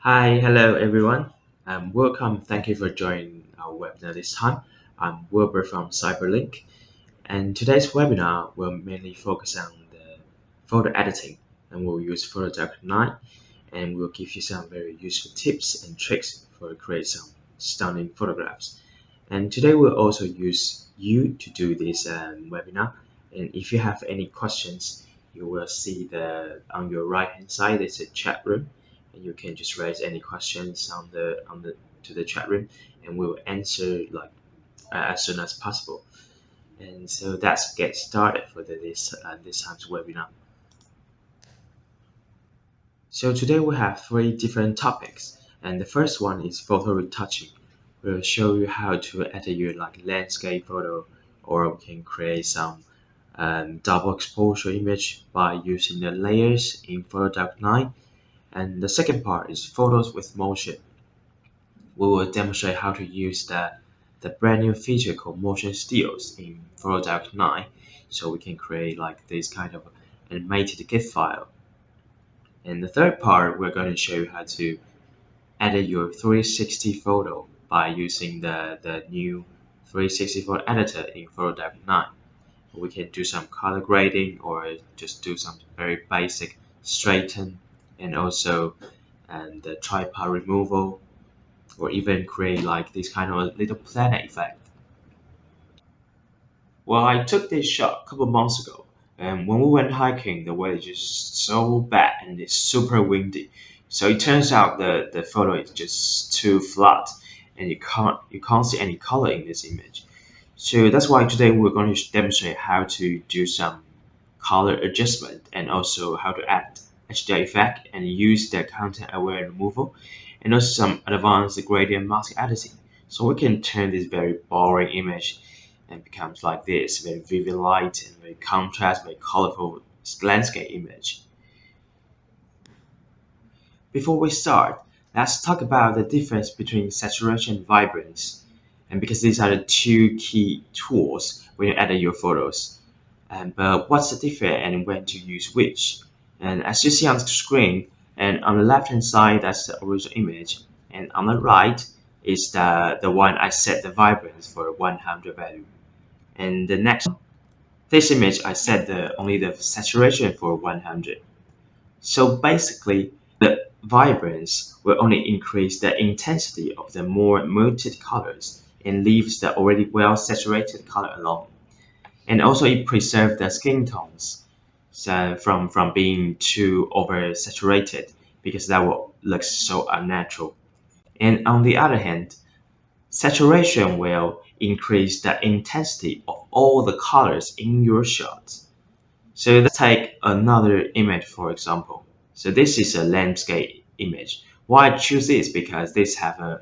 Hi, hello everyone. Welcome. Thank you for joining our webinar this time. I'm Wilbur from CyberLink, and today's webinar will mainly focus on the photo editing, and we'll use PhotoDirector 9, and we'll give you some very useful tips and tricks for create some stunning photographs. And today we'll also use you to do this webinar. And if you have any questions, you will see the on your right hand side there's a chat room, and you can just raise any questions on the to the chat room, and we will answer like as soon as possible. And so let's get started for this time's webinar. So today we have three different topics, and the first one is photo retouching. We'll show you how to edit your like landscape photo, or we can create some double exposure image by using the layers in PhotoDirector 9. And the second part is photos with motion. We will demonstrate how to use the brand new feature called motion stills in PhotoDirector 9, so we can create like this kind of animated GIF file. And the third part, we're going to show you how to edit your 360 photo by using the new 360 photo editor in PhotoDirector 9. We can do some color grading or just do some very basic straighten, and also the tripod removal, or even create like this kind of a little planet effect. Well, I took this shot a couple months ago, and when we went hiking, the weather is just so bad and it's super windy. So it turns out the photo is just too flat, and you can't see any color in this image. So that's why today we're going to demonstrate how to do some color adjustment, and also how to add HDR effect and use the content aware removal, and also some advanced gradient mask editing. So we can turn this very boring image and becomes like this very vivid light and very contrast, very colorful landscape image. Before we start, let's talk about the difference between saturation and vibrance. And because these are the two key tools when you edit your photos. But what's the difference and when to use which? And as you see on the screen, and on the left hand side, that's the original image. And on the right is the one I set the vibrance for 100 value. And the next one, this image I set only the saturation for 100. So basically, the vibrance will only increase the intensity of the more muted colors and leaves the already well saturated color alone. And also it preserves the skin tones, so from being too oversaturated, because that will look so unnatural. And on the other hand, saturation will increase the intensity of all the colors in your shots. So let's take another image for example. So this is a landscape image. Why I choose this? Because this have a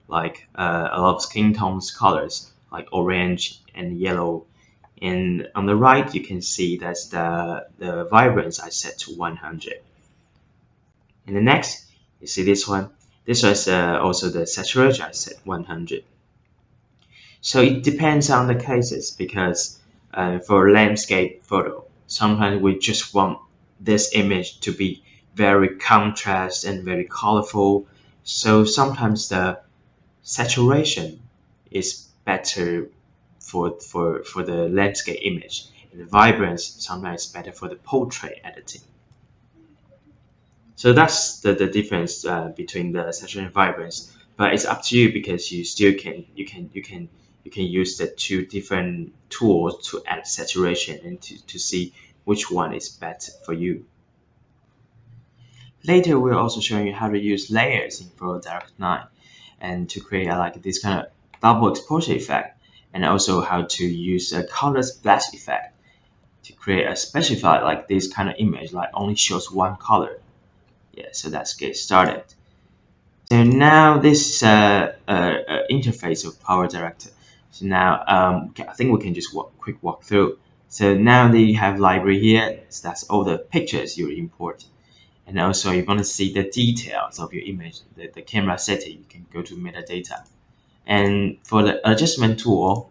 lot of skin tones colors like orange and yellow. And on the right you can see that's the vibrance I set to 100. And the next, you see this one. This was also the saturation I set 100. So it depends on the cases, because for landscape photo, sometimes we just want this image to be very contrast and very colorful. So sometimes the saturation is better for the landscape image, and the vibrance sometimes better for the portrait editing. So that's the difference between the saturation and vibrance. But it's up to you, because you still can use the two different tools to add saturation and to see which one is better for you. Later, we're also showing you how to use layers in PhotoDirector 9 and to create like this kind of double exposure effect, and also how to use a color splash effect to create a specified like this kind of image like only shows one color. Yeah, so let's get started. So now this is interface of PowerDirector. So now I think we can just quick walk through. So now that you have library here, so that's all the pictures you import. And also you want to see the details of your image, the camera setting, you can go to metadata. And for the adjustment tool,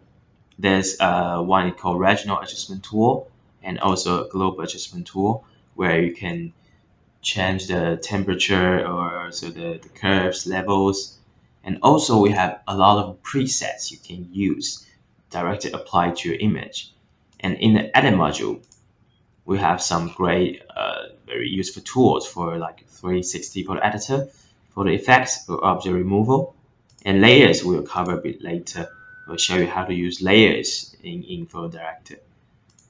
there's one called regional adjustment tool, and also a global adjustment tool, where you can change the temperature or also the curves, levels. And also we have a lot of presets you can use directly applied to your image. And in the edit module, we have some great, very useful tools for like 360 photo editor, photo effects, for object removal, and layers we'll cover a bit later. We'll show you how to use layers in PowerDirector.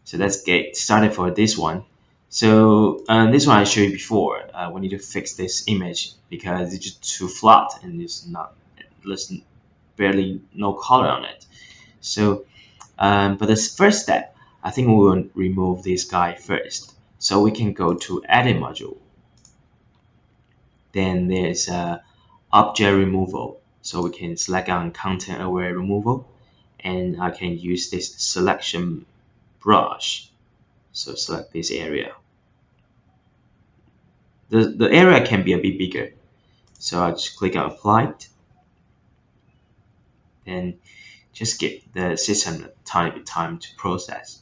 So let's get started for this one. So this one I showed you before. We need to fix this image because it's just too flat and there's barely no color on it. So, but this first step, I think we will remove this guy first. So we can go to Edit module. Then there's Object Removal. So we can select on Content Aware Removal, and I can use this selection brush. So select this area. The area can be a bit bigger. So I just click on Applied. Then just give the system a tiny bit time to process.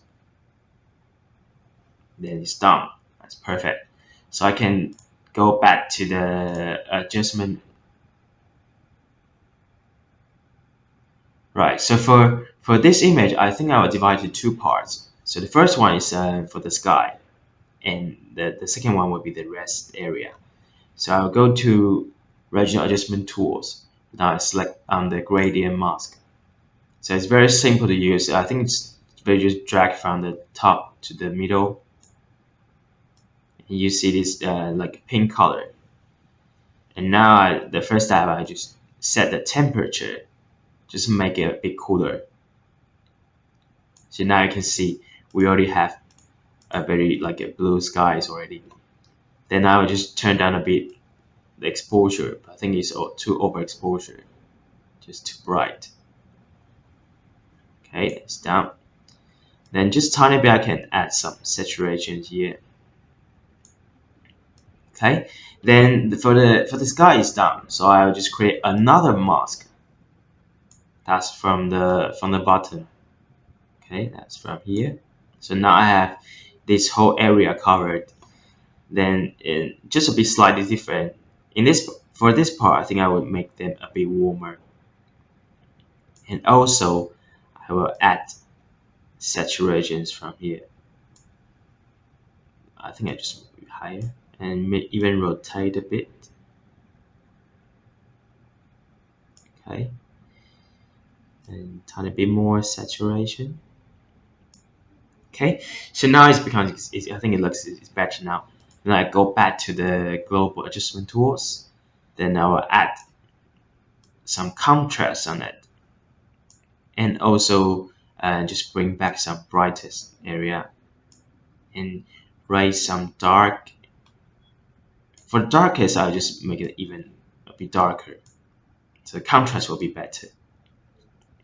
Then it's done. That's perfect. So I can go back to the adjustment. Right, so for this image, I think I will divide it into two parts. So the first one is for the sky, and the second one will be the rest area. So I'll go to Regional Adjustment Tools. Now I select the gradient mask. So it's very simple to use. I think it's very just drag from the top to the middle. And you see this like pink color. And now the first step, I just set the temperature, just make it a bit cooler. So now you can see we already have a very like a blue skies already. Then I will just turn down a bit the exposure. I think it's too overexposure, just too bright. Okay, it's down. Then just tiny bit I can add some saturation here. Okay, then for the sky is done. So I'll just create another mask. That's from the bottom. Okay, that's from here. So now I have this whole area covered. Then just a bit slightly different. For this part, I think I would make them a bit warmer. And also, I will add saturations from here. I think I just move it higher and even rotate a bit. Okay, and tiny bit more saturation. Okay, so now it's becoming easy. I think it's better now. Then I go back to the global adjustment tools. Then I will add some contrast on it, and also just bring back some brightest area and raise some dark. For the darkest, I'll just make it even a bit darker, so the contrast will be better.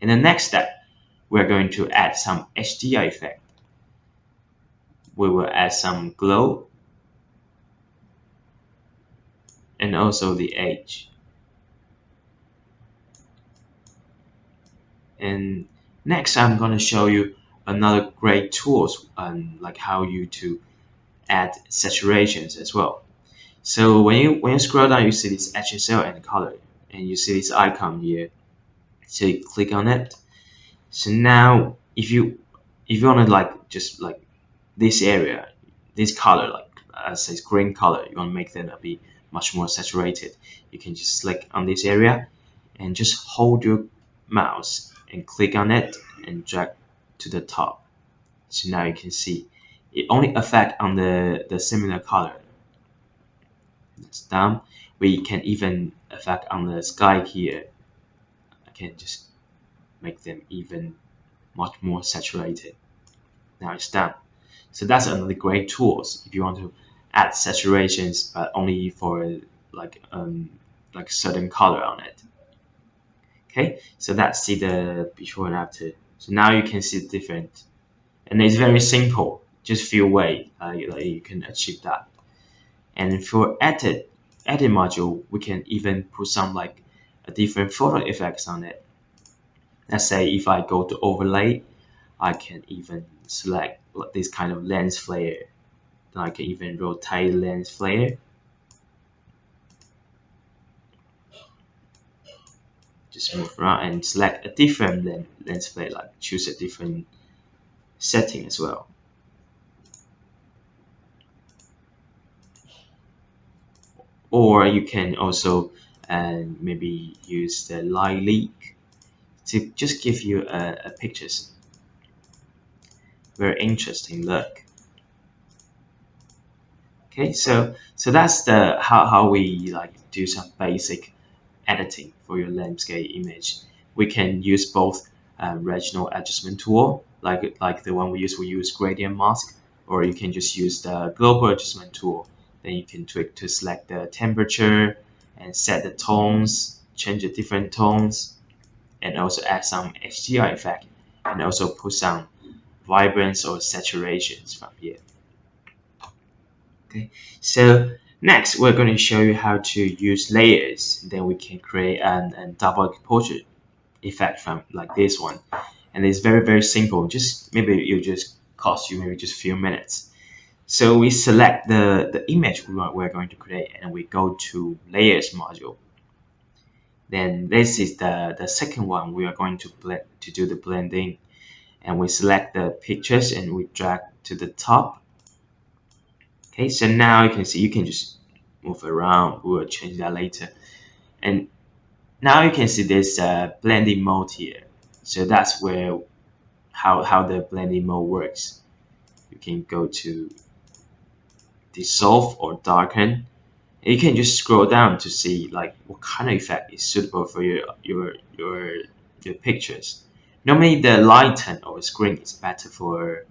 In the next step, we're going to add some HDR effect. We will add some glow and also the edge. And next, I'm going to show you another great tools like how you to add saturations as well. So when you scroll down, you see this HSL and color, and you see this icon here. So you click on it. So now, if you want to like just like this area, this color, like as says green color, you want to make them a bit much more saturated. You can just click on this area and just hold your mouse and click on it and drag to the top. So now you can see it only affect on the similar color. It's down. We can even affect on the sky here. I can just make them even much more saturated. Now it's done. So that's another great tools if you want to add saturations, but only for like certain color on it. Okay, so that's the before and after. So now you can see the difference, and it's very simple. Just few ways you can achieve that. And for edit module, we can even put some like a different photo effects on it. Let's say if I go to overlay, I can even select this kind of lens flare. Then I can even rotate lens flare. just move around and select a different lens flare, like choose a different setting as well. Or you can also maybe use the light leak to just give you a pictures very interesting look. Okay, so that's the how we like do some basic editing for your landscape image. We can use both regional adjustment tool, like the one we use gradient mask, or you can just use the global adjustment tool. Then you can tweak to select the temperature and set the tones, change the different tones, and also add some HDR effect, and also put some vibrance or saturations from here. Okay, so next we're going to show you how to use layers. Then we can create a double exposure effect from like this one, and it's very simple. Just maybe it just cost you maybe just a few minutes. So we select the image we're going to create, and we go to layers module. Then this is the second one we are going to do the blending, and we select the pictures and we drag to the top. Okay, so now you can see you can just move around. We will change that later. And now you can see this blending mode here. So that's where how the blending mode works. You can go to dissolve or darken. And you can just scroll down to see like what kind of effect is suitable for your pictures. Normally the lighten or screen is better for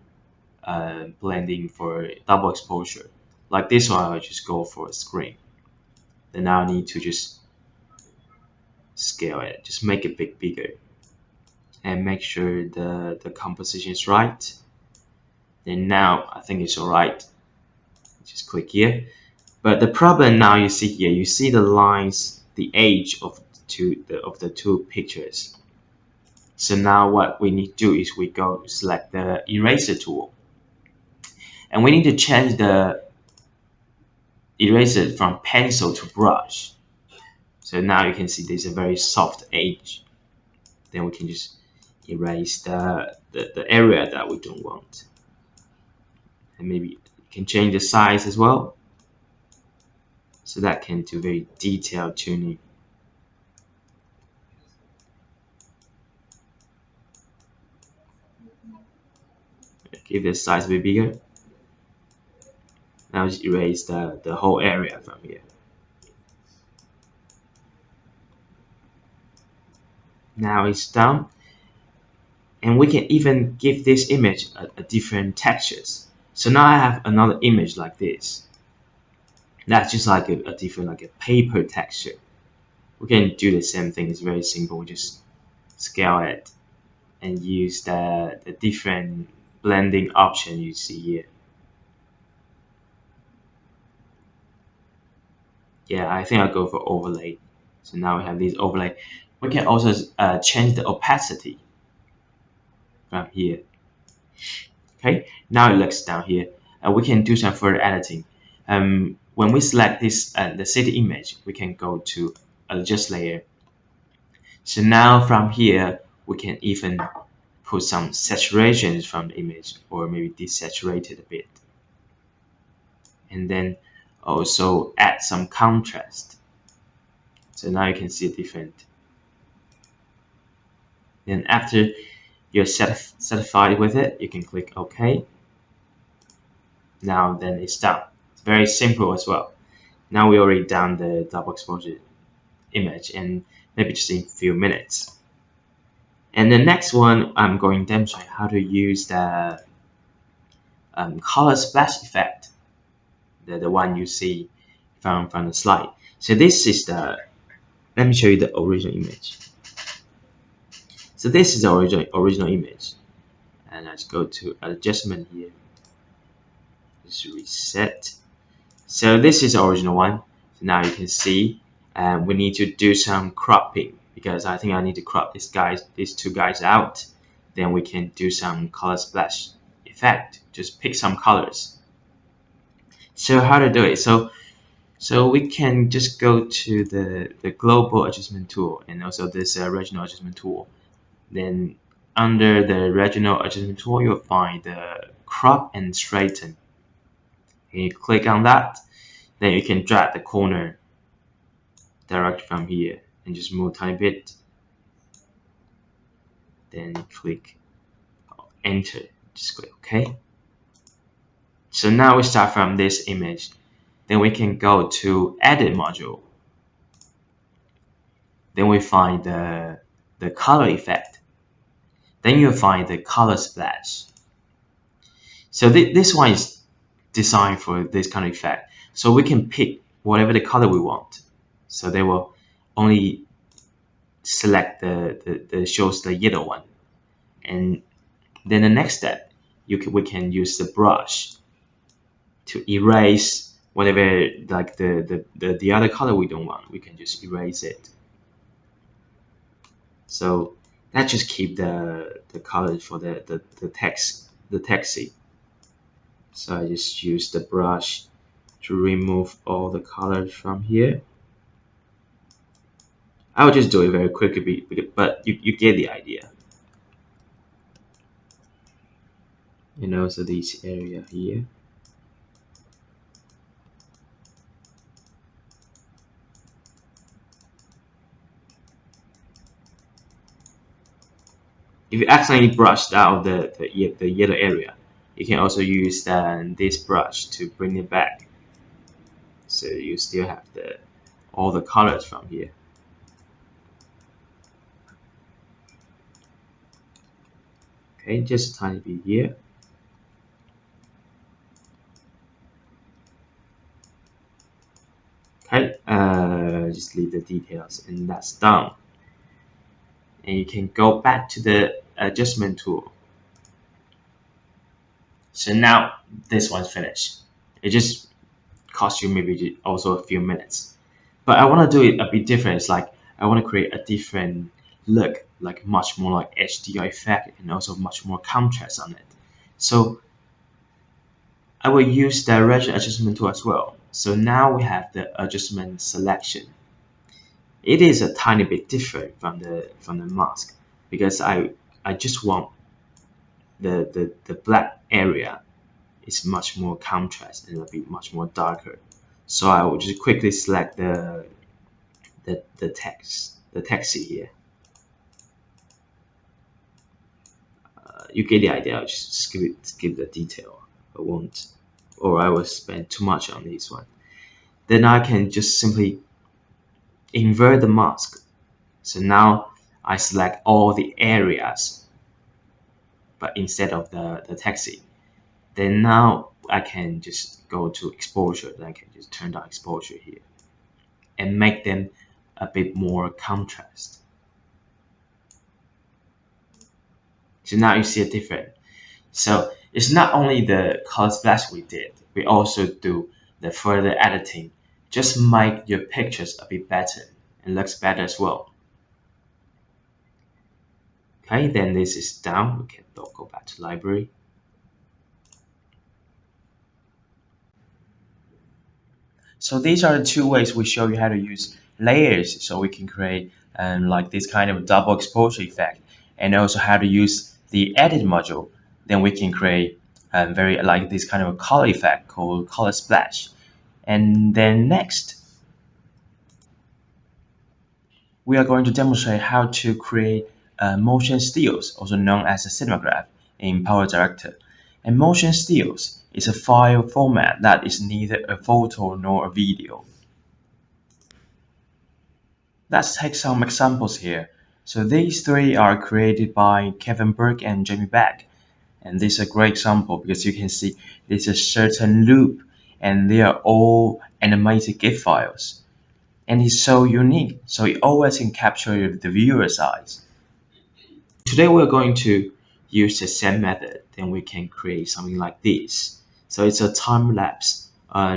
blending for double exposure. Like this one, I'll just go for a screen. Then now I need to just scale it, just make it bigger, and make sure the composition is right. Then now I think it's alright. Just click here. But the problem now you see here, you see the lines, the edge of the two pictures. So now what we need to do is we go select the eraser tool, and we need to change the eraser from pencil to brush. So now you can see there's a very soft edge. Then we can just erase the area that we don't want. And maybe you can change the size as well. So that can do very detailed tuning. Give the size a bit bigger. Now just erase the whole area from here. Now it's done, and we can even give this image a different textures. So now I have another image like this. That's just like a different, like a paper texture. We can do the same thing. It's very simple. We just scale it and use the different blending option you see here. Yeah, I think I'll go for overlay. So now we have this overlay. We can also change the opacity from here. Okay, now it looks down here. We can do some further editing. When we select this the city image, we can go to adjust layer. So now from here, we can even put some saturations from the image, or maybe desaturate it a bit. And then also add some contrast. So now you can see a different. Then after you're satisfied with it, you can click OK. Now then it's done. It's very simple as well. Now we already done the double exposure image, and maybe just in a few minutes. And the next one, I'm going to demonstrate how to use the color splash effect, the one you see from the slide. So this is let me show you the original image. So this is the original image, and let's go to adjustment here. Just reset. So this is the original one. So now you can see we need to do some cropping, because I think I need to crop these two guys out. Then we can do some color splash effect. Just pick some colors. So how to do it? So So we can just go to the global adjustment tool and also this regional adjustment tool. Then under the regional adjustment tool, you'll find the crop and straighten. And you click on that, then you can drag the corner directly from here and just move a tiny bit. Then click enter, just click OK. So now we start from this image. Then we can go to edit module. Then we find the color effect. Then you'll find the color splash. So this one is designed for this kind of effect. So we can pick whatever the color we want. So they will only select the shows the yellow one. And then the next step, we can use the brush to erase whatever, like the other color we don't want. We can just erase it. So that just keep the color for the taxi. So I just use the brush to remove all the colors from here. I'll just do it very quickly, but you get the idea. And also this area here. If you accidentally brushed out the yellow area, you can also use this brush to bring it back. So you still have all the colors from here. Okay, just a tiny bit here. Okay, just leave the details and that's done. And you can go back to the adjustment tool. So now this one's finished. It just costs you maybe also a few minutes. But I want to do it a bit different. It's like I want to create a different look, like much more like HDR effect and also much more contrast on it. So I will use the region adjustment tool as well. So now we have the adjustment selection. It is a tiny bit different from the mask because I just want the black area is much more contrast and it'll be much more darker. So I will just quickly select the taxi here. You get the idea. I'll just skip the detail. I won't, or I will spend too much on this one. Then I can just simply invert the mask. So now I select all the areas, but instead of the taxi. Then now I can just go to exposure. Then I can just turn down exposure here and make them a bit more contrast. So now you see a difference. So it's not only the color splash we did, we also do the further editing. Just make your pictures a bit better and looks better as well. Okay, then this is done. We can go back to library. So these are the two ways we show you how to use layers so we can create like this kind of double exposure effect, and also how to use the edit module. Then we can create very like this kind of a color effect called color splash. And then next, we are going to demonstrate how to create motion stills, also known as a cinematograph, in PowerDirector. And motion stills is a file format that is neither a photo nor a video. Let's take some examples here. So these three are created by Kevin Burke and Jamie Beck. And this is a great example because you can see there's a certain loop and they are all animated GIF files. And it's so unique, so it always can capture the viewer's eyes. Today we're going to use the same method, then we can create something like this. So it's a time lapse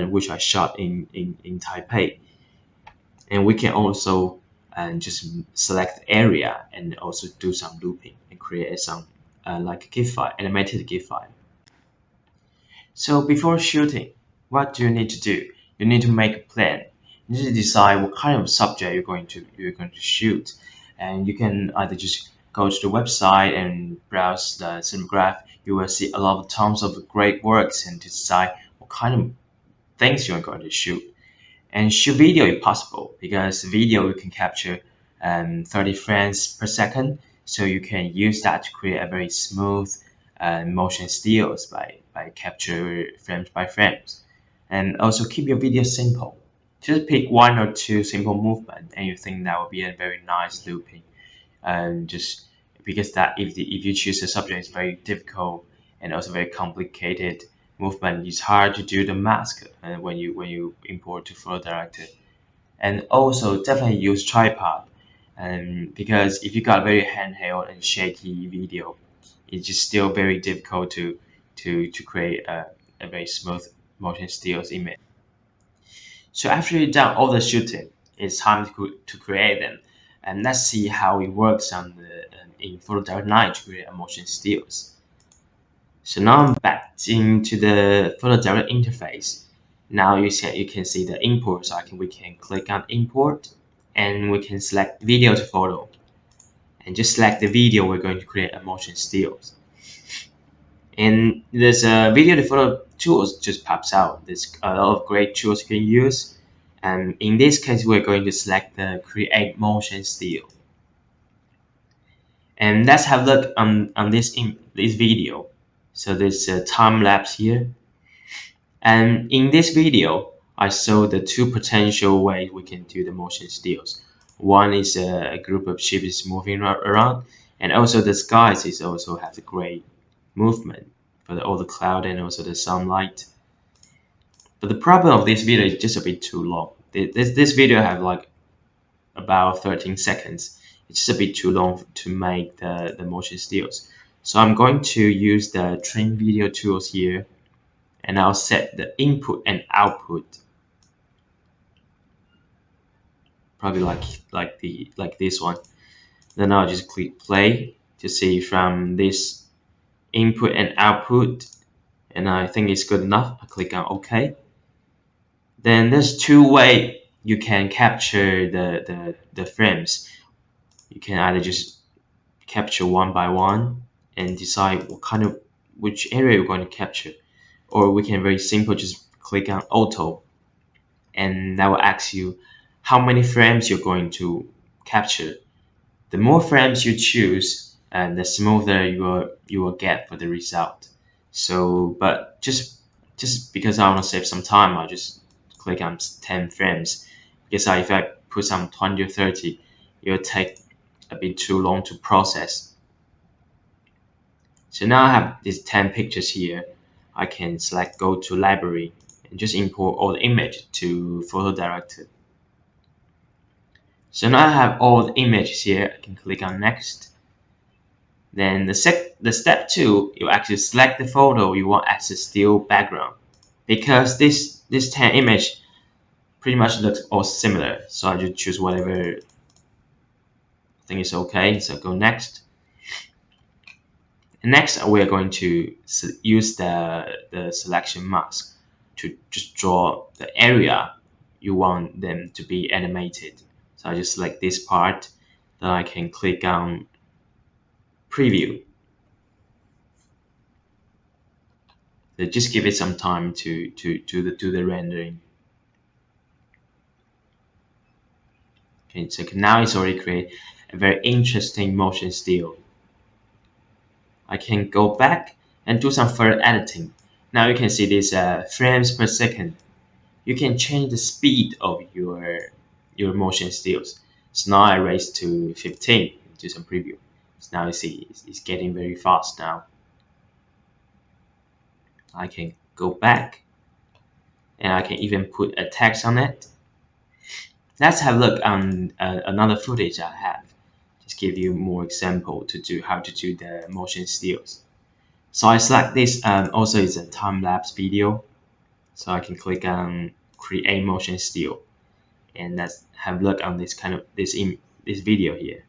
which I shot in Taipei. And we can also just select the area and also do some looping and create some like a GIF file, animated GIF file. So before shooting, what do you need to do? You need to make a plan. You need to decide what kind of subject you're going to shoot, and you can either just go to the website and browse the cinemagraph. You will see a lot of tons of great works and decide what kind of things you're going to shoot. And shoot video if possible, because video you can capture 30 frames per second, so you can use that to create a very smooth motion stills by capture frames by frames. And also keep your video simple. Just pick one or two simple movement, and you think that will be a very nice looping. And just because that if you choose a subject is very difficult and also very complicated movement, it's hard to do the mask when you import to PhotoDirector. And also definitely use tripod, and because if you got very handheld and shaky video, it's just still very difficult to create a very smooth motion stills image. So after you've done all the shooting, it's time to create them. And let's see how it works on in PhotoDirector 9 to create a motion stills. So now I'm back into the PhotoDirector interface. Now you can see the import. So we can click on import, and we can select video to photo, and just select the video we're going to create a motion stills. And there's a video to photo tools just pops out. There's a lot of great tools you can use. And in this case, we're going to select the create motion still. And let's have a look on this video. So there's a time lapse here. And in this video, I saw the two potential ways we can do the motion stills. One is a group of ships moving around, and also the skies is also have the gray movement for all the cloud and also the sunlight. But the problem of this video is just a bit too long. This video have like about 13 seconds. It's just a bit too long to make the motion stills. So I'm going to use the trim video tools here, and I'll set the input and output probably like this one. Then I'll just click play to see from this input and output, and I think it's good enough. I click on OK. Then there's two ways you can capture the frames. You can either just capture one by one and decide which area you're going to capture, or we can very simple just click on auto, and that will ask you how many frames you're going to capture. The more frames you choose, and the smoother you will get for the result. So, but just because I want to save some time, I'll just click on 10 frames, because if I put some 20 or 30, it will take a bit too long to process. So now I have these 10 pictures here. I can select go to library and just import all the image to PhotoDirector. So now I have all the images here. I can click on next. Then the step 2, you actually select the photo you want as a still background, because this 10 image pretty much looks all similar. So I just choose whatever I think is okay. So go next. And next, we are going to use the selection mask to just draw the area you want them to be animated. So I just select this part. Then I can click on preview. So just give it some time to do the rendering. Okay, so now it's already created a very interesting motion still. I can go back and do some further editing. Now you can see this frames per second. You can change the speed of your motion stills. So now I raise to 15. Do some preview. So now you see it's getting very fast now. I can go back, and I can even put a text on it. Let's have a look on another footage I have. Just give you more example to do how to do the motion stills. So I select this. Also, it's a time lapse video, so I can click on create motion still, and let's have a look on this this video here.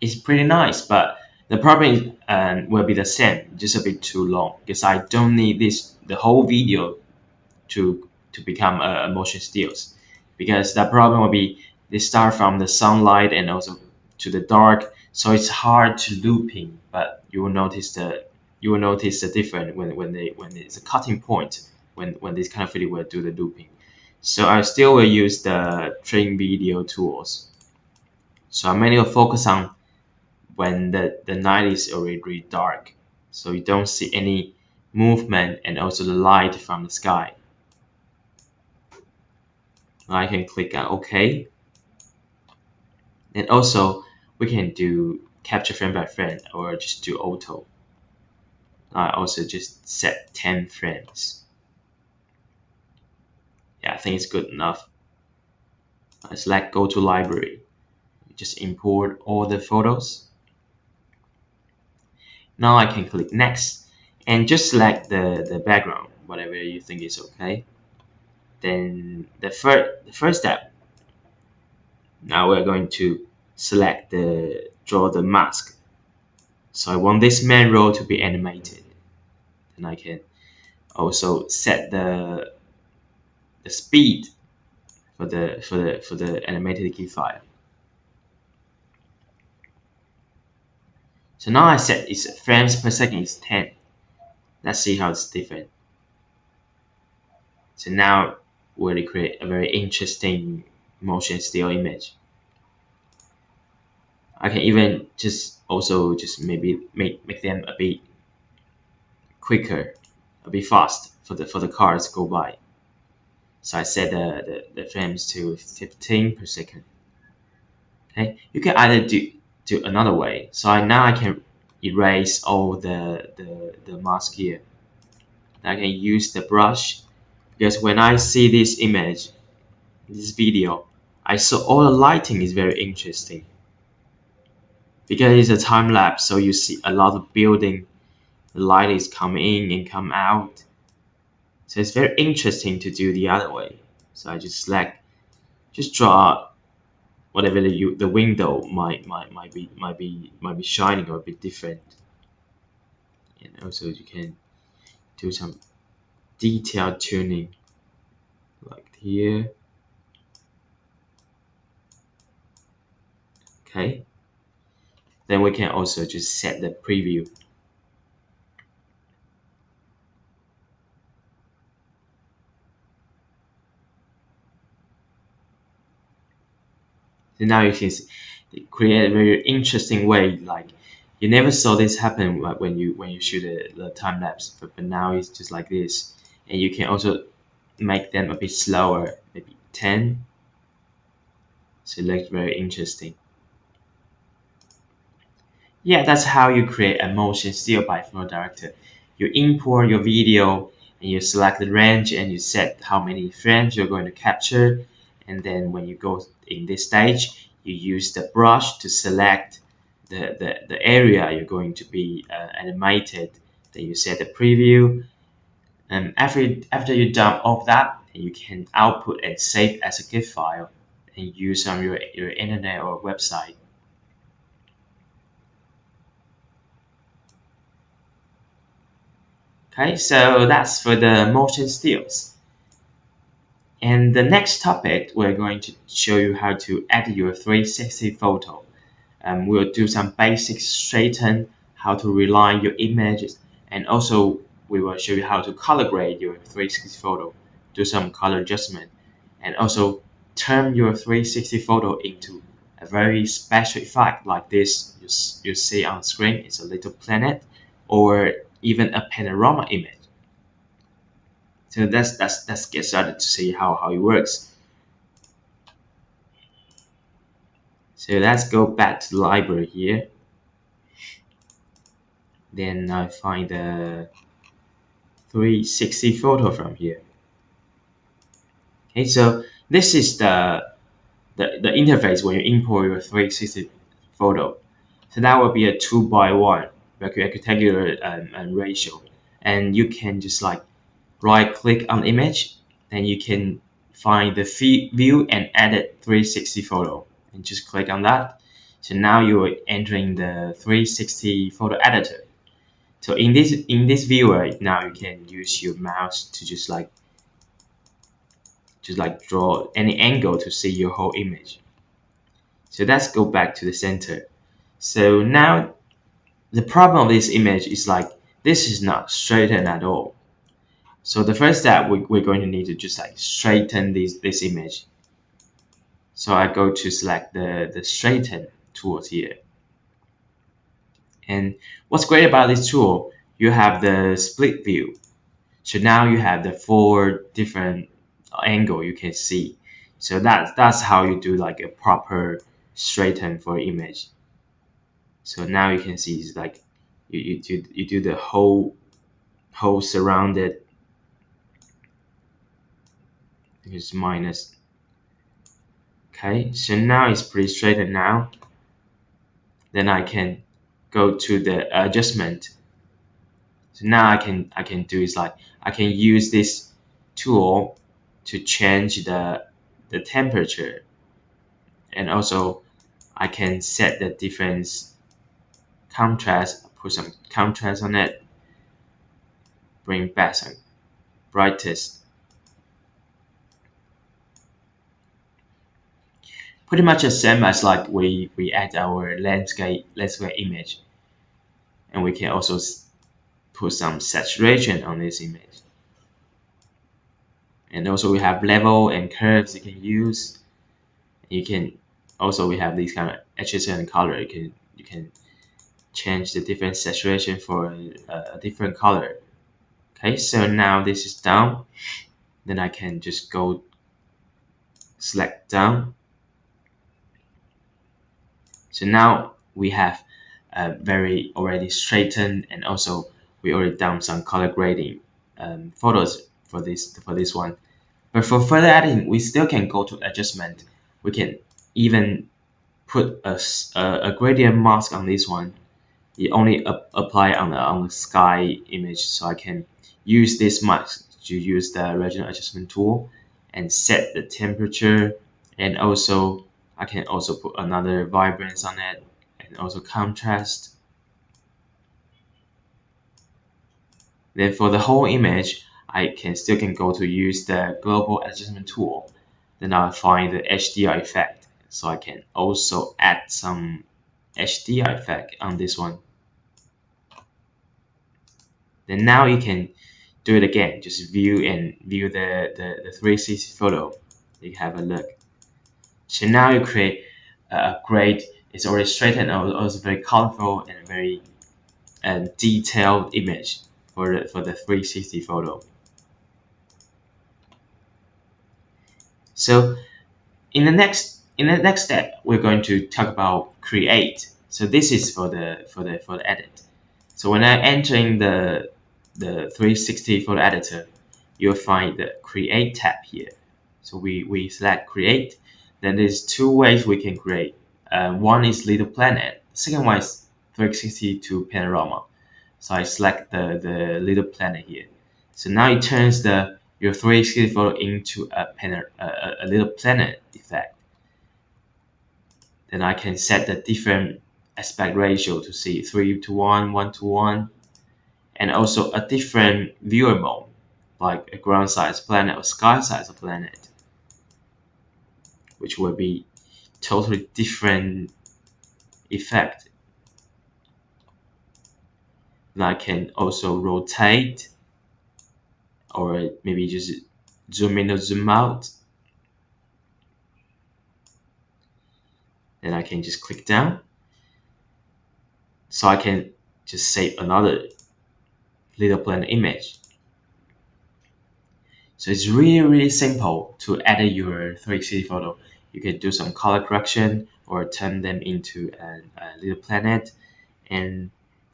It's pretty nice, but The problem is, will be the same, just a bit too long because I don't need the whole video to become a motion stills, because the problem will be they start from the sunlight and also to the dark, so it's hard to looping. But you will notice the difference when it's a cutting point, when this kind of video will do the looping. So I still will use the train video tools. So I mainly will focus on when the night is already really dark, so you don't see any movement and also the light from the sky. I can click on OK, and also we can do capture frame by frame or just do auto. I also just set 10 frames. Yeah, I think it's good enough. I select go to library, just import all the photos. Now I can click next and just select the background, whatever you think is okay. Then the first step, now we're going to select draw the mask. So I want this main row to be animated, and I can also set the speed for the animated key file. So now I set its frames per second is 10. Let's see how it's different. So now we'll create a very interesting motion still image. I can even just maybe make them a bit quicker, a bit fast for the cars go by. So I set the frames to 15 per second. Okay, you can either do another way. So now I can erase all the mask here. I can use the brush, because when I see this image, this video, I saw all the lighting is very interesting, because it's a time lapse, so you see a lot of building, the light is come in and come out. So it's very interesting to do the other way. So I just draw whatever the window might be shining or a bit different. And also you can do some detailed tuning like here. Okay. Then we can also just set the preview. So now you can create a very interesting way. Like you never saw this happen when you shoot the time lapse, but now it's just like this. And you can also make them a bit slower, maybe 10. So it looks very interesting. Yeah, that's how you create a motion still by PowerDirector. You import your video and you select the range and you set how many frames you're going to capture. And then when you go in this stage, you use the brush to select the area you're going to be animated. Then you set the preview. And after you're done all of that, you can output and save as a GIF file and use on your internet or website. Okay, so that's for the motion stills. And the next topic, we're going to show you how to edit your 360 photo. We'll do some basic straighten, how to realign your images, and also we will show you how to color grade your 360 photo, do some color adjustment, and also turn your 360 photo into a very special effect like this you see on screen. It's a little planet or even a panorama image. So let's get started to see how it works. So let's go back to the library here. Then I find the 360 photo from here. Okay, so this is the interface when you import your 360 photo. So that will be a 2:1 rectangular ratio, and you can just like right click on the image, then you can find the view and edit 360 photo, and just click on that. So now you're entering the 360 photo editor. So in this viewer, now you can use your mouse to just like draw any angle to see your whole image. So let's go back to the center. So now the problem of this image is like this is not straightened at all. So the first step we're going to need to just like straighten this image. So I go to select the straighten tools here. And what's great about this tool, you have the split view. So now you have the 4 different angle you can see. So that's how you do like a proper straighten for image. So now you can see it's like you do the whole surrounded. It's minus. Okay, so now it's pretty straightened now. Then I can go to the adjustment. So now I can do is like I can use this tool to change the temperature, and also I can set the difference contrast, put some contrast on it, bring back some brightest. Pretty much the same as like we add our landscape image, and we can also put some saturation on this image. And also we have level and curves you can use. You can also we have these kind of edges and color. You can change the different saturation for a different color. Okay, so now this is done. Then I can just go select down. So now we have very already straightened, and also we already done some color grading photos for this one. But for further editing, we still can go to adjustment. We can even put a gradient mask on this one. It only apply on the sky image, so I can use this mask to use the regional adjustment tool and set the temperature, and also I can also put another vibrance on it, and also contrast. Then for the whole image, I still can go to use the global adjustment tool. Then I'll find the HDR effect, so I can also add some HDR effect on this one. Then now you can do it again. Just view the 360 photo. You have a look. So now you create a great. It's already straightened and also very colorful and very detailed image for the 360 photo. So in the next step, we're going to talk about create. So this is for the edit. So when I entering the 360 photo editor, you'll find the create tab here. So we select create. Then there's 2 ways we can create. One is little planet. The second one is 360 to panorama. So I select the little planet here. So now it turns your 360 photo into a little planet effect. Then I can set the different aspect ratio to see 3:1, 1:1, and also a different viewer mode, like a ground size planet or sky size planet, which will be totally different effect. And I can also rotate, or maybe just zoom in or zoom out. Then I can just click down. So I can just save another little planet image. So it's really simple to edit your 360 photo. You can do some color correction or turn them into a little planet. And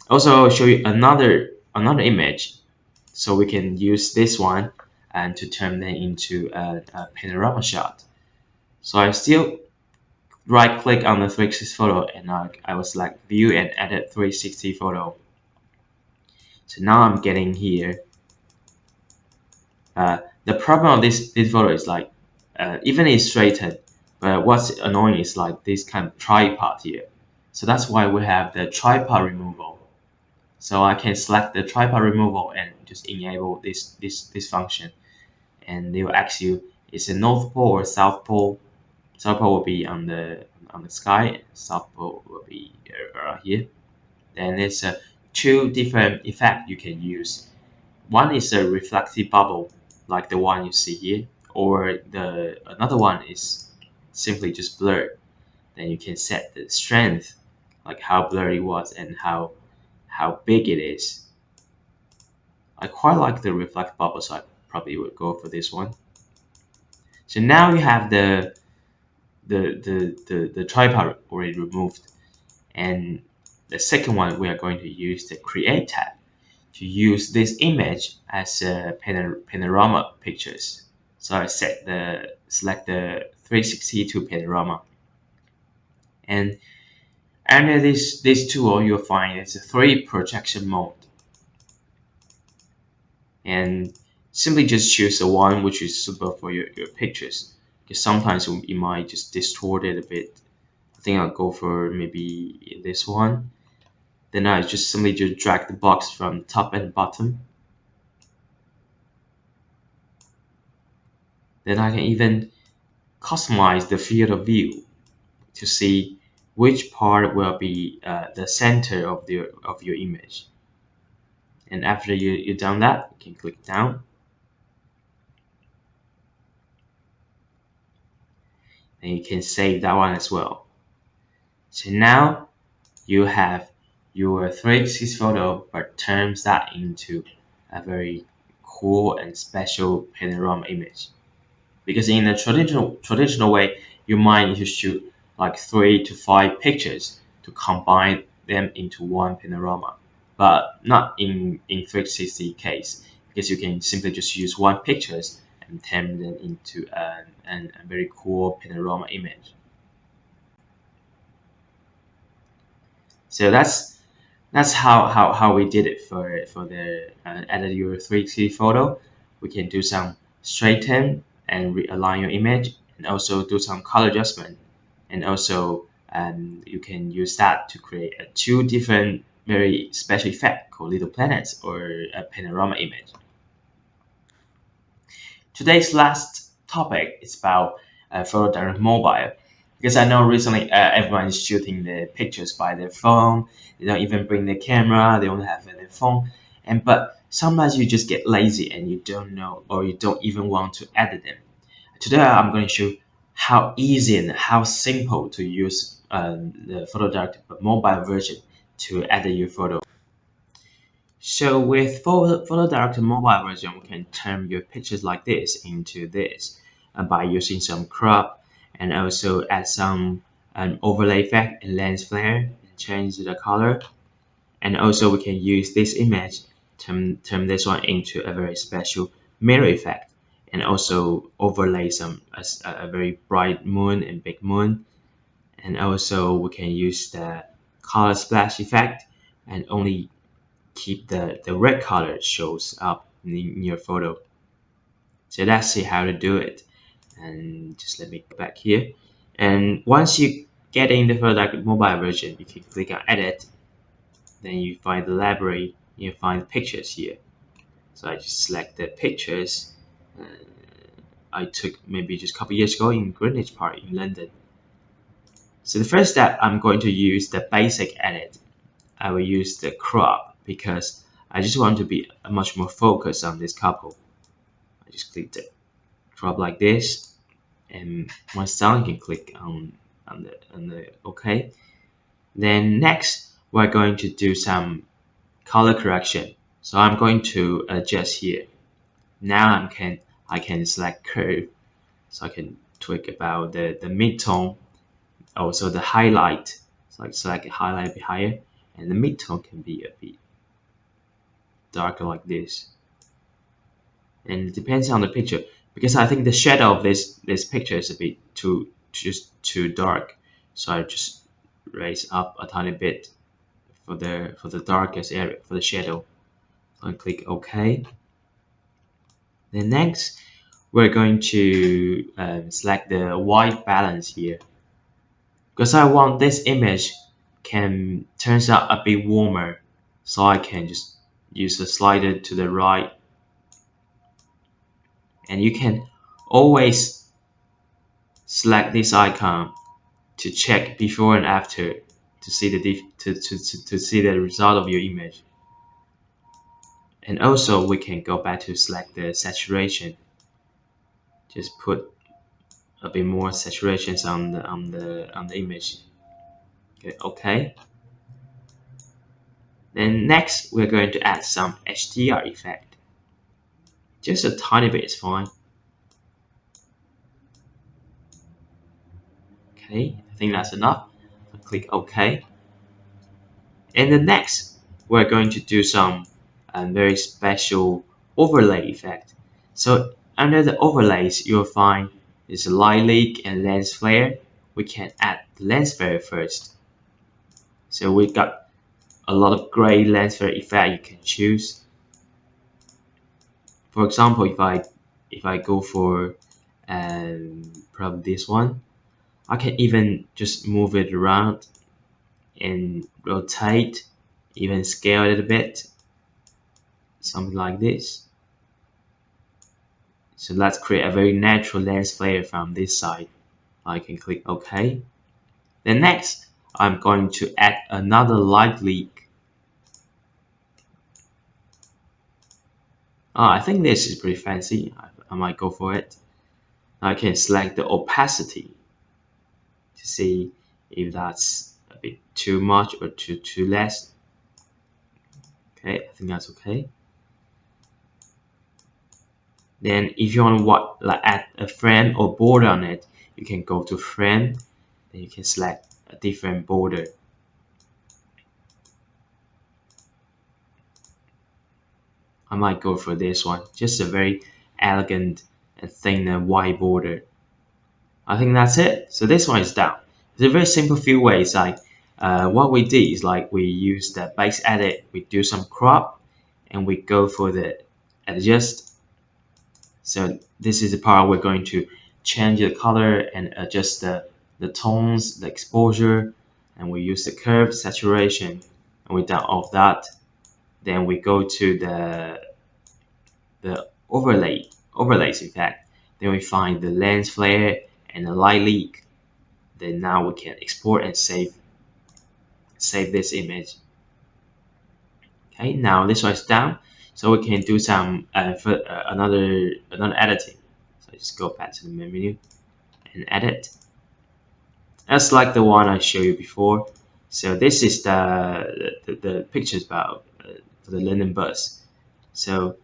also I'll show you another image. So we can use this one and to turn them into a panorama shot. So I still right click on the 360 photo, and I will select view and edit 360 photo. So now I'm getting here. The problem of this photo is even it's straightened, but what's annoying is like this kind of tripod here. So that's why we have the tripod removal. So I can select the tripod removal and just enable this function, and they will ask you, is it North Pole or South Pole? South Pole will be on the sky. South Pole will be here. Then there's two different effects you can use. One is a reflective bubble, like the one you see here, or the another one is simply just blur. Then you can set the strength, like how blurry it was and how big it is. I quite like the reflect bubble, so I probably would go for this one. So now you have the tripod already removed, and the second one we are going to use the create tab to use this image as a panorama pictures. So I select the 360 to panorama, and under this tool you'll find it's a 3 projection mode, and simply just choose the one which is suitable for your pictures, because sometimes it might just distort it a bit. I think I'll go for maybe this one. Then I just simply just drag the box from top and bottom. Then I can even customize the field of view to see which part will be the center of your image. And after you've done that, you can click down. And you can save that one as well. So now you have your 360 photo, but turns that into a very cool and special panorama image. Because in a traditional way, you might need to shoot like 3 to 5 pictures to combine them into one panorama, but not in 360 case, because you can simply just use one pictures and turn them into a very cool panorama image. So that's how we did it for the edit your 360 photo. We can do some straighten and realign your image, and also do some color adjustment, and also you can use that to create two different very special effect called little planets or a panorama image. Today's last topic is about PhotoDirector Mobile, because I know recently everyone is shooting the pictures by their phone. They don't even bring their camera. They only have their phone, but sometimes you just get lazy and you don't know, or you don't even want to edit them. Today I'm going to show how easy and how simple to use the PhotoDirector mobile version to edit your photo. So with PhotoDirector mobile version, we can turn your pictures like this into this by using some crop, and also add some overlay effect and lens flare and change the color. And also we can use this image, turn this one into a very special mirror effect, and also overlay a very bright moon and big moon. And also we can use the color splash effect and only keep the red color shows up in your photo. So let's see how to do it. And just let me go back here. And once you get in the PhotoDirector mobile version, you can click on edit. Then you find the library, you find pictures here. So I just select the pictures I took maybe just a couple years ago in Greenwich Park in London. So the first step, I'm going to use the basic edit. I will use the crop because I just want to be much more focused on this couple. I just click the crop like this, and once done, you can click on the OK. Then next, we're going to do some color correction. So I'm going to adjust here. Now I can select curve, so I can tweak about the mid-tone, also the highlight. So I select highlight a bit higher, and the mid-tone can be a bit darker like this. And it depends on the picture, because I think the shadow of this picture is a bit too dark. So I just raise up a tiny bit for the darkest area for the shadow. So I click OK. Then next, we're going to select the white balance here, because I want this image can turns out a bit warmer, so I can just use the slider to the right, and you can always select this icon to check before and after to see to see the result of your image. And also we can go back to select the saturation, just put a bit more saturations on the image. Okay. Then next we're going to add some HDR effect. Just a tiny bit is fine. Okay, I think that's enough. I'll click OK. And then next we're going to do some very special overlay effect. So under the overlays you'll find there's a light leak and lens flare. We can add the lens flare first. So we got a lot of gray lens flare effect you can choose. For example, if I go for probably this one, I can even just move it around and rotate, even scale a little bit, something like this. So let's create a very natural lens flare from this side. I can click OK. Then next, I'm going to add another light leak. I think this is pretty fancy. I might go for it. I can select the opacity to see if that's a bit too much or too less. Okay, I think that's okay. Then if you want to add a frame or border on it, you can go to frame, then you can select a different border. I might go for this one, just a very elegant and thin and wide border. I think that's it. So this one is done. It's a very simple few ways. What we did is we use the base edit, we do some crop, and we go for the adjust. So this is the part we're going to change the color and adjust the tones, the exposure, and we use the curve, saturation, and we done all of that. Then we go to the overlays effect. Then we find the lens flare and the light leak. Then now we can export and save this image. Okay, now this one is done, so we can do some another editing. So just go back to the main menu and edit. That's like the one I showed you before. So this is the pictures about for the linen bus. So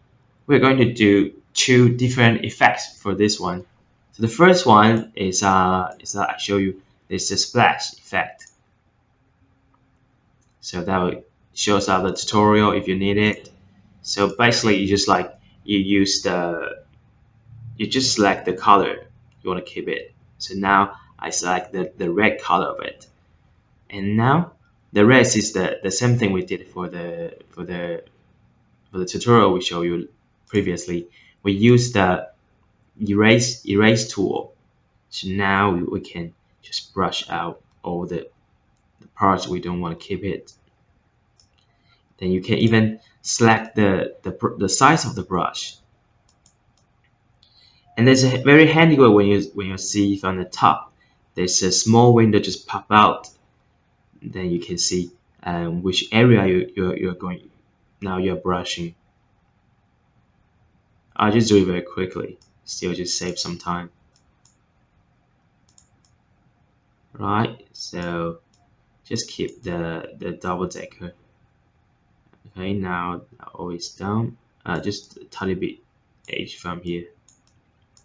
we're going to do two different effects for this one. So the first one is I show you this splash effect. So that shows out the tutorial if you need it. So basically, you just you just select the color you want to keep it. So now I select the red color of it, and now the rest is the same thing we did for the tutorial we showed you previously. We use the erase tool. So now we can just brush out all the parts we don't want to keep it. Then you can even select the size of the brush. And there's a very handy way when you see from the top, there's a small window just pop out. Then you can see which area you're going. Now you're brushing. I'll just do it very quickly. Still just save some time. Right. So just keep the double decker. Okay. Now always down. Just a tiny bit edge from here.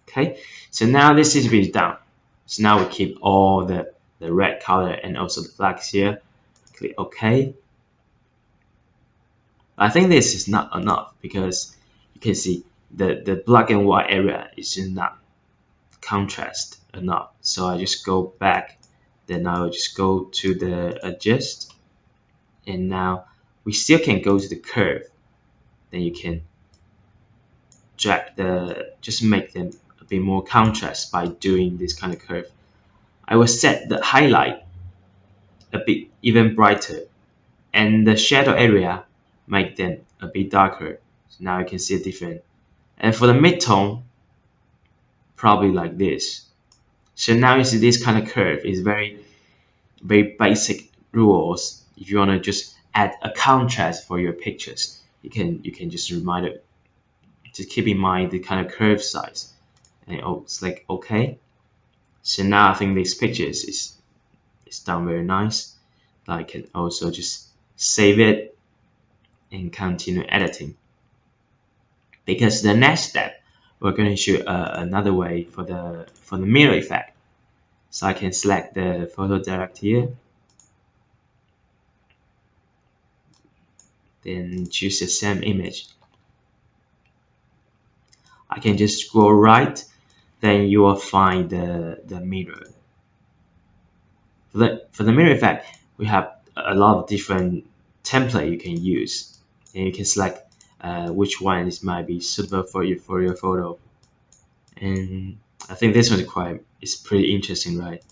Okay, so now this is been done. So now we keep all the red color and also the flags here. Click OK. I think this is not enough because you can see the black and white area is just not contrast enough. So I just go back, then I'll just go to the adjust, and now we still can go to the curve. Then you can drag just make them a bit more contrast by doing this kind of curve. I will set the highlight a bit even brighter, and the shadow area make them a bit darker. So now you can see it different. And for the midtone, probably like this. So now you see this kind of curve is very basic rules. If you want to just add a contrast for your pictures, you can just remind it. Just keep in mind the kind of curve size, and it's like okay. So now I think this picture is done very nice. I can also just save it and continue editing. Because the next step, we're going to show another way for the mirror effect. So I can select the photo direct here, then choose the same image. I can just scroll right, then you will find the mirror. For the mirror effect, we have a lot of different template you can use, and you can select which one might be suitable for your photo. And I think this one is pretty interesting, right?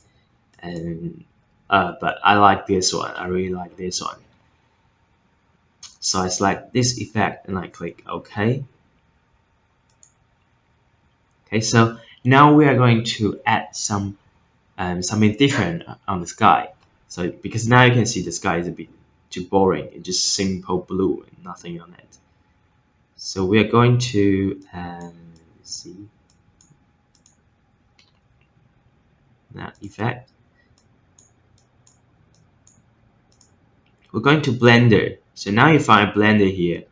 And but I like this one. I really like this one. So I select this effect and I click OK. Okay, so now we are going to add something different on the sky. So because now you can see the sky is a bit too boring. It's just simple blue and nothing on it. So we are going to see that effect. We're going to Blender. So now you find Blender here.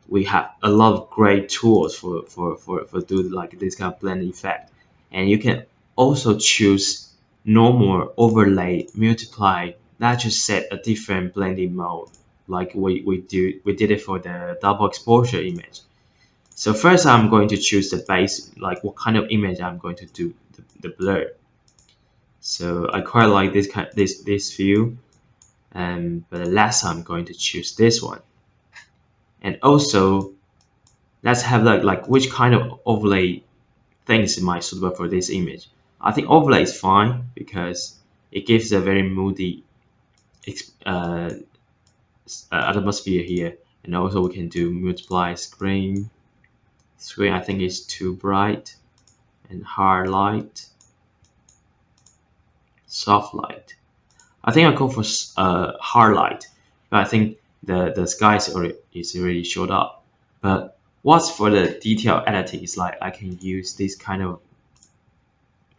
We have a lot of great tools for do like this kind of blend effect, and you can also choose normal, overlay, multiply. That just set a different blending mode, like we did it for the double exposure image. So first I'm going to choose the base, like what kind of image I'm going to do the blur. So I quite like this view, but last I'm going to choose this one. And also let's have like which kind of overlay things might suitable for this image. I think overlay is fine because it gives a very moody uh, atmosphere here. And also we can do multiply screen. Screen I think is too bright, and hard light, soft light. I think I'll go for hard light, but I think the sky is already showed up. But what's for the detail editing is like I can use this kind of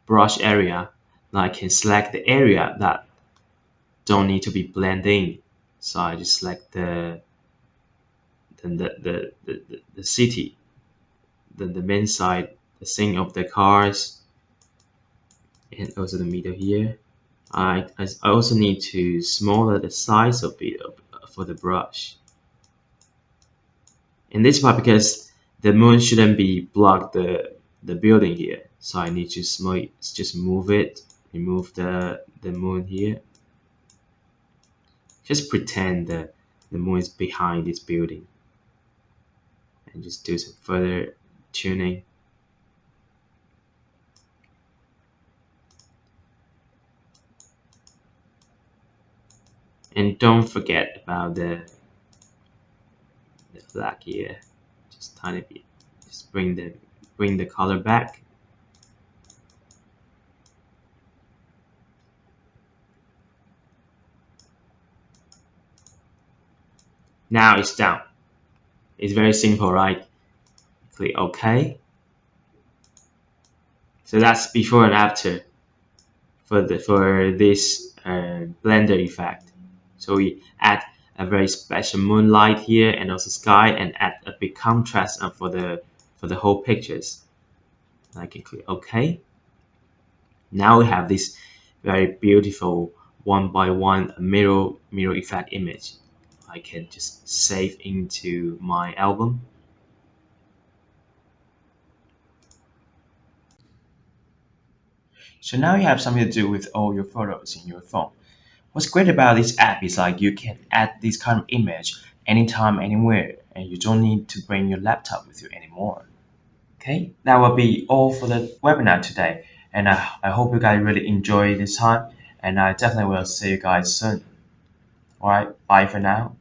brush area. Now I can select the area that don't need to be blended in. So I just select the city, the main side, the scene of the cars, and also the middle here. I also need to smaller the size of it for the brush. In this part, because the moon shouldn't be block the building here, so I need to just move it, remove the moon here. Just pretend that the moon is behind this building, and just do some further tuning. And don't forget about the flag here, just tiny bit. Just bring the color back. Now it's down. It's very simple, right? Click OK. So that's before and after for this Blender effect. So we add a very special moonlight here and also sky, and add a big contrast for the whole pictures. I can click OK. Now we have this very beautiful one by one mirror effect image. I can just save into my album. So now you have something to do with all your photos in your phone. What's great about this app is like you can add this kind of image anytime, anywhere, and you don't need to bring your laptop with you anymore. Okay, that will be all for the webinar today, and I hope you guys really enjoy this time. and I definitely will see you guys soon. Alright, bye for now.